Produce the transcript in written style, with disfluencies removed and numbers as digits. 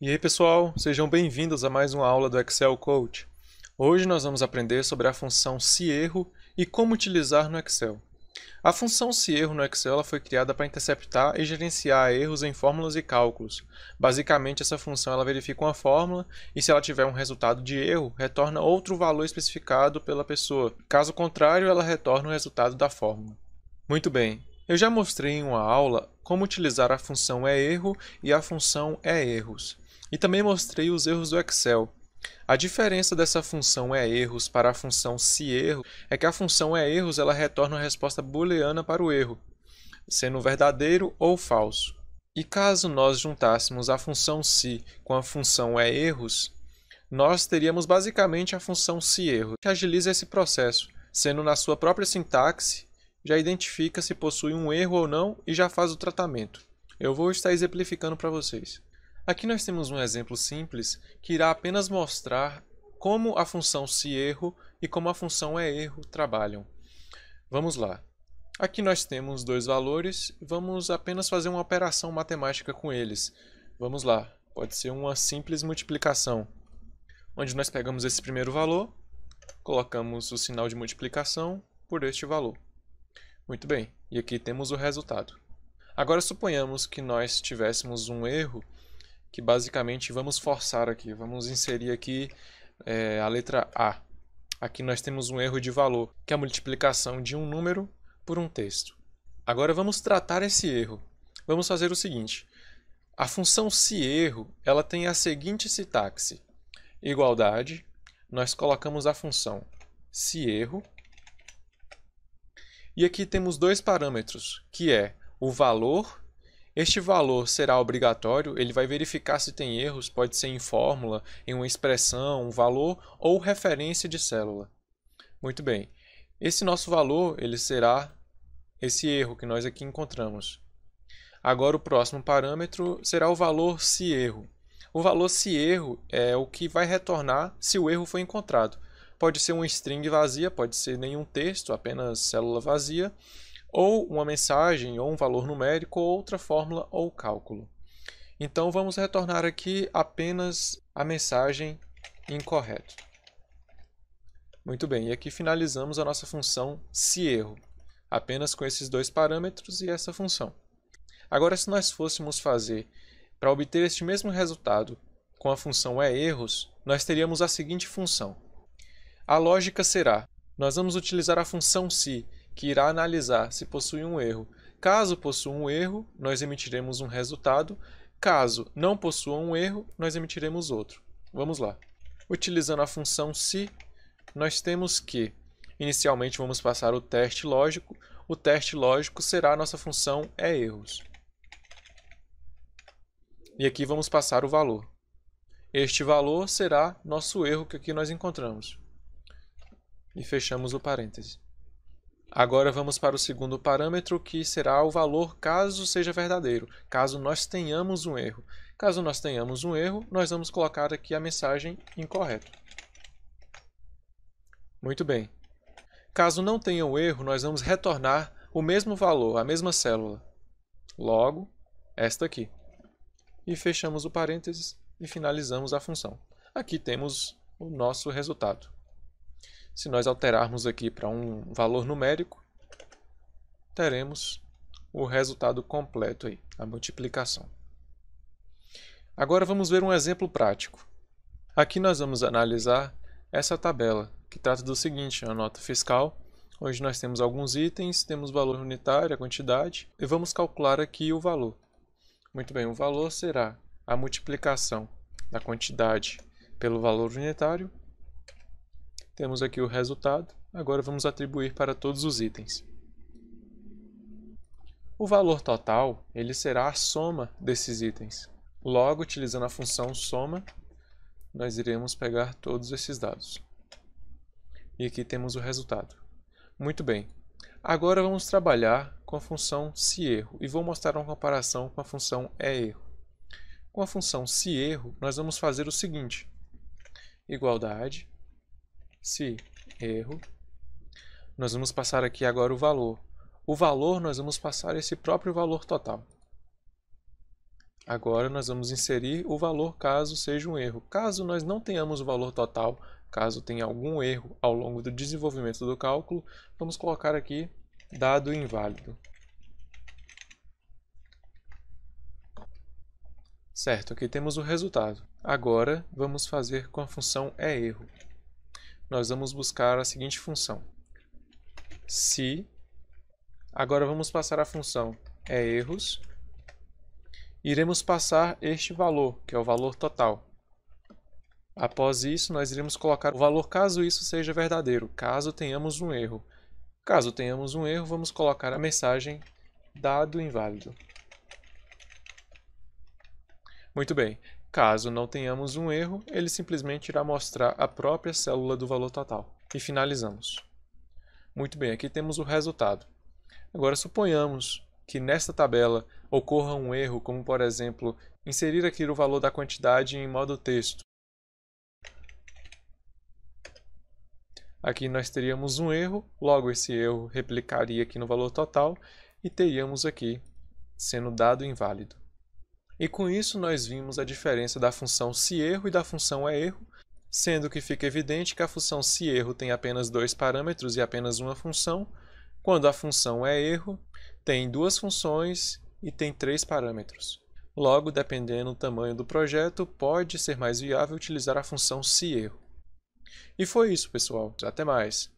E aí, pessoal, sejam bem-vindos a mais uma aula do Excel Coach. Hoje nós vamos aprender sobre a função se-erro e como utilizar no Excel. A função se-erro no Excel ela foi criada para interceptar e gerenciar erros em fórmulas e cálculos. Basicamente, essa função ela verifica uma fórmula e, se ela tiver um resultado de erro, retorna outro valor especificado pela pessoa. Caso contrário, ela retorna o resultado da fórmula. Muito bem, eu já mostrei em uma aula como utilizar a função é-erro e a função é-erros. E também mostrei os erros do Excel. A diferença dessa função é-erros para a função se-erro é que a função é-erros ela retorna uma resposta booleana para o erro, sendo verdadeiro ou falso. E caso nós juntássemos a função se com a função é-erros, nós teríamos basicamente a função se-erro, que agiliza esse processo, sendo na sua própria sintaxe, já identifica se possui um erro ou não e já faz o tratamento. Eu vou estar exemplificando para vocês. Aqui nós temos um exemplo simples que irá apenas mostrar como a função se-erro e como a função é-erro trabalham. Vamos lá. Aqui nós temos dois valores, vamos apenas fazer uma operação matemática com eles. Vamos lá, pode ser uma simples multiplicação, onde nós pegamos esse primeiro valor, colocamos o sinal de multiplicação por este valor. Muito bem, e aqui temos o resultado. Agora suponhamos que nós tivéssemos um erro que basicamente vamos forçar aqui, vamos inserir aqui a letra A. Aqui nós temos um erro de valor, que é a multiplicação de um número por um texto. Agora vamos tratar esse erro. Vamos fazer o seguinte, a função se-erro ela tem a seguinte sintaxe, igualdade, nós colocamos a função se-erro, e aqui temos dois parâmetros, que é o valor. Este valor será obrigatório, ele vai verificar se tem erros, pode ser em fórmula, em uma expressão, um valor ou referência de célula. Muito bem, esse nosso valor ele será esse erro que nós aqui encontramos. Agora o próximo parâmetro será o valor se-erro. O valor se-erro é o que vai retornar se o erro foi encontrado. Pode ser uma string vazia, pode ser nenhum texto, apenas célula vazia, ou uma mensagem, ou um valor numérico, ou outra fórmula ou cálculo. Então vamos retornar aqui apenas a mensagem incorreta. Muito bem, e aqui finalizamos a nossa função se-erro, apenas com esses dois parâmetros e essa função. Agora, se nós fôssemos fazer para obter este mesmo resultado com a função é-erros, nós teríamos a seguinte função. A lógica será, nós vamos utilizar a função se, que irá analisar se possui um erro. Caso possua um erro, nós emitiremos um resultado. Caso não possua um erro, nós emitiremos outro. Vamos lá. Utilizando a função se, nós temos que, inicialmente, vamos passar o teste lógico. O teste lógico será a nossa função é-erros. E aqui vamos passar o valor. Este valor será nosso erro que aqui nós encontramos. E fechamos o parêntese. Agora vamos para o segundo parâmetro, que será o valor caso seja verdadeiro, caso nós tenhamos um erro. Caso nós tenhamos um erro, nós vamos colocar aqui a mensagem incorreta. Muito bem. Caso não tenha um erro, nós vamos retornar o mesmo valor, a mesma célula. Logo, esta aqui. E fechamos o parênteses e finalizamos a função. Aqui temos o nosso resultado. Se nós alterarmos aqui para um valor numérico, teremos o resultado completo aí, a multiplicação. Agora vamos ver um exemplo prático. Aqui nós vamos analisar essa tabela, que trata do seguinte, a nota fiscal, onde nós temos alguns itens, temos o valor unitário, a quantidade, e vamos calcular aqui o valor. Muito bem, o valor será a multiplicação da quantidade pelo valor unitário. Temos aqui o resultado, agora vamos atribuir para todos os itens. O valor total ele será a soma desses itens. Logo, utilizando a função soma, nós iremos pegar todos esses dados. E aqui temos o resultado. Muito bem, agora vamos trabalhar com a função se-erro e vou mostrar uma comparação com a função é-erro. Com a função se-erro, nós vamos fazer o seguinte, igualdade, se-erro, nós vamos passar aqui agora o valor. O valor nós vamos passar esse próprio valor total. Agora nós vamos inserir o valor caso seja um erro. Caso nós não tenhamos o valor total, caso tenha algum erro ao longo do desenvolvimento do cálculo, vamos colocar aqui dado inválido. Certo, aqui temos o resultado. Agora vamos fazer com a função eErro. Nós vamos buscar a seguinte função. Se, agora vamos passar a função eErros. Iremos passar este valor, que é o valor total. Após isso, nós iremos colocar o valor caso isso seja verdadeiro, caso tenhamos um erro. Caso tenhamos um erro, vamos colocar a mensagem dado inválido. Muito bem, caso não tenhamos um erro, ele simplesmente irá mostrar a própria célula do valor total. E finalizamos. Muito bem, aqui temos o resultado. Agora suponhamos que nesta tabela ocorra um erro, como por exemplo, inserir aqui o valor da quantidade em modo texto. Aqui nós teríamos um erro, logo esse erro replicaria aqui no valor total e teríamos aqui sendo dado inválido. E com isso nós vimos a diferença da função seErro e da função eErro, sendo que fica evidente que a função seErro tem apenas dois parâmetros e apenas uma função, quando a função eErro tem duas funções e tem três parâmetros. Logo, dependendo do tamanho do projeto, pode ser mais viável utilizar a função seErro. E foi isso, pessoal. Até mais!